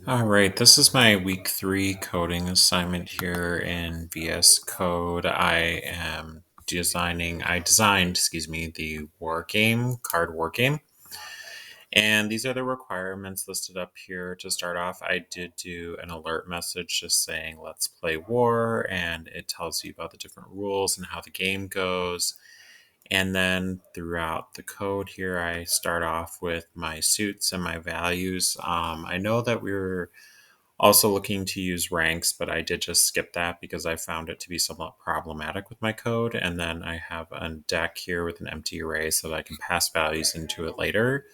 All right, this is my week 3 coding assignment here in VS Code. I designed, the card war game. And these are the requirements listed up here. To start off, I did do an alert message just saying, let's play war. And it tells you about the different rules and how the game goes. And then throughout the code here, I start off with my suits and my values. I know that we were also looking to use ranks, but I did just skip that because I found it to be somewhat problematic with my code. And then I have a deck here with an empty array so that I can pass values into it later.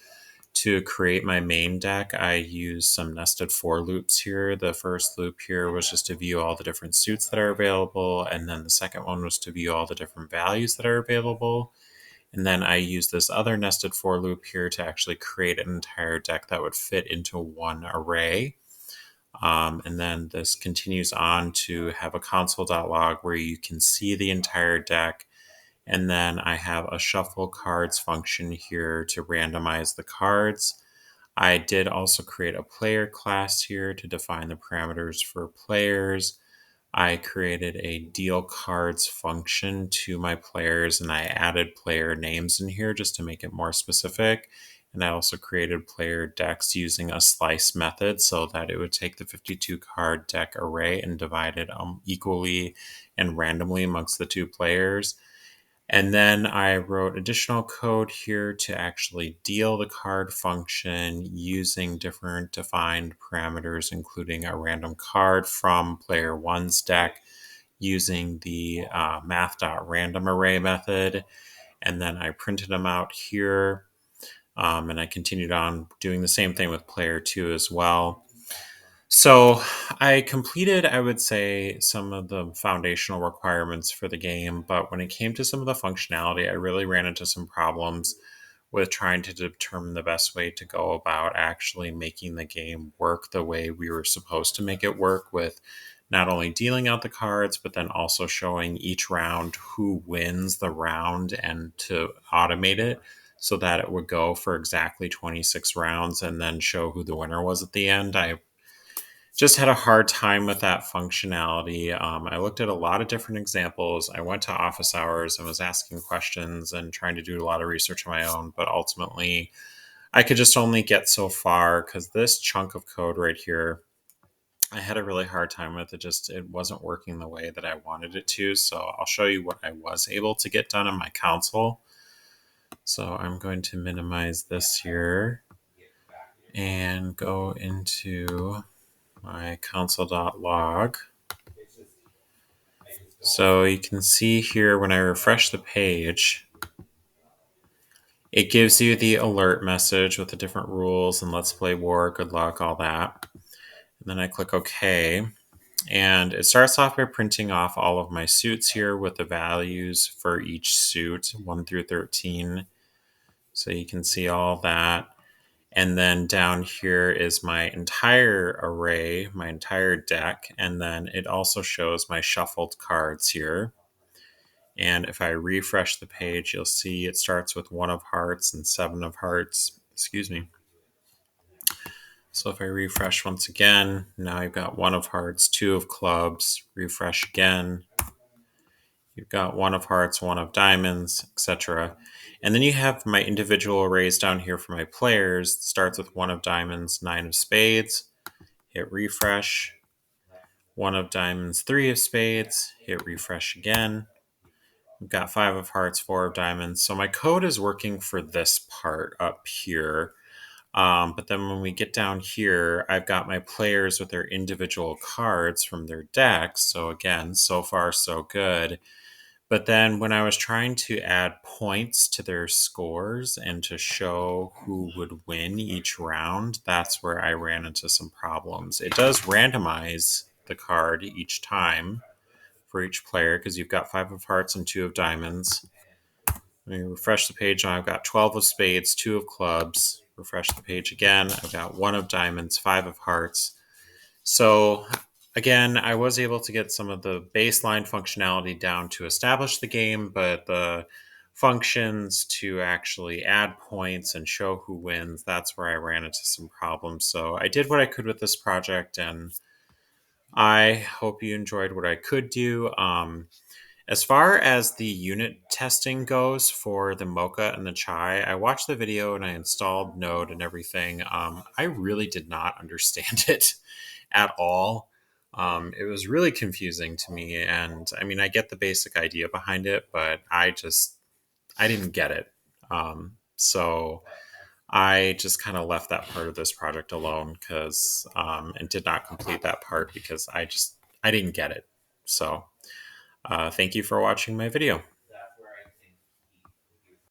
To create my main deck, I used some nested for loops here. The first loop here was just to view all the different suits that are available, and then the second one was to view all the different values that are available. And then I used this other nested for loop here to actually create an entire deck that would fit into one array. And then this continues on to have a console.log where you can see the entire deck. And then I have a shuffle cards function here to randomize the cards. I did also create a player class here to define the parameters for players. I created a deal cards function to my players, and I added player names in here just to make it more specific. And I also created player decks using a slice method so that it would take the 52 card deck array and divide it equally and randomly amongst the two players. And then I wrote additional code here to actually deal the card function using different defined parameters, including a random card from player one's deck using the math.random array method. And then I printed them out here. And I continued on doing the same thing with player two as well. So I completed, I would say, some of the foundational requirements for the game, but when it came to some of the functionality, I really ran into some problems with trying to determine the best way to go about actually making the game work the way we were supposed to make it work, with not only dealing out the cards, but then also showing each round who wins the round and to automate it so that it would go for exactly 26 rounds and then show who the winner was at the end. I just had a hard time with that functionality. I looked at a lot of different examples. I went to office hours and was asking questions and trying to do a lot of research on my own, but ultimately I could just only get so far because this chunk of code right here, I had a really hard time with it. It wasn't working the way that I wanted it to. So I'll show you what I was able to get done on my console. So I'm going to minimize this here and go into my console.log. So you can see here when I refresh the page, it gives you the alert message with the different rules and let's play war, good luck, all that. And then I click OK. And it starts off by printing off all of my suits here with the values for each suit, 1 through 13. So you can see all that. And then down here is my entire array, my entire deck. And then it also shows my shuffled cards here. And if I refresh the page, you'll see it starts with 1 of hearts and 7 of hearts. Excuse me. So if I refresh once again, now you've got 1 of hearts, 2 of clubs, refresh again. You've got 1 of hearts, 1 of diamonds, etc. And then you have my individual arrays down here for my players. It starts with 1 of diamonds, 9 of spades. Hit refresh. 1 of diamonds, 3 of spades. Hit refresh again. We've got 5 of hearts, 4 of diamonds. So my code is working for this part up here. But then when we get down here, I've got my players with their individual cards from their decks. So again, so far so good. But then when I was trying to add points to their scores and to show who would win each round, that's where I ran into some problems. It does randomize the card each time for each player because you've got 5 of hearts and 2 of diamonds. Let me refresh the page. Now I've got 12 of spades, 2 of clubs. Refresh the page again. I've got 1 of diamonds, 5 of hearts. So again, I was able to get some of the baseline functionality down to establish the game, but the functions to actually add points and show who wins, that's where I ran into some problems. So I did what I could with this project, and I hope you enjoyed what I could do. As far as the unit testing goes for the mocha and the chai, I watched the video and I installed Node and everything. I really did not understand it at all. It was really confusing to me. And I mean, I get the basic idea behind it, but I didn't get it. So I just kind of left that part of this project alone and did not complete that part because I didn't get it. So thank you for watching my video.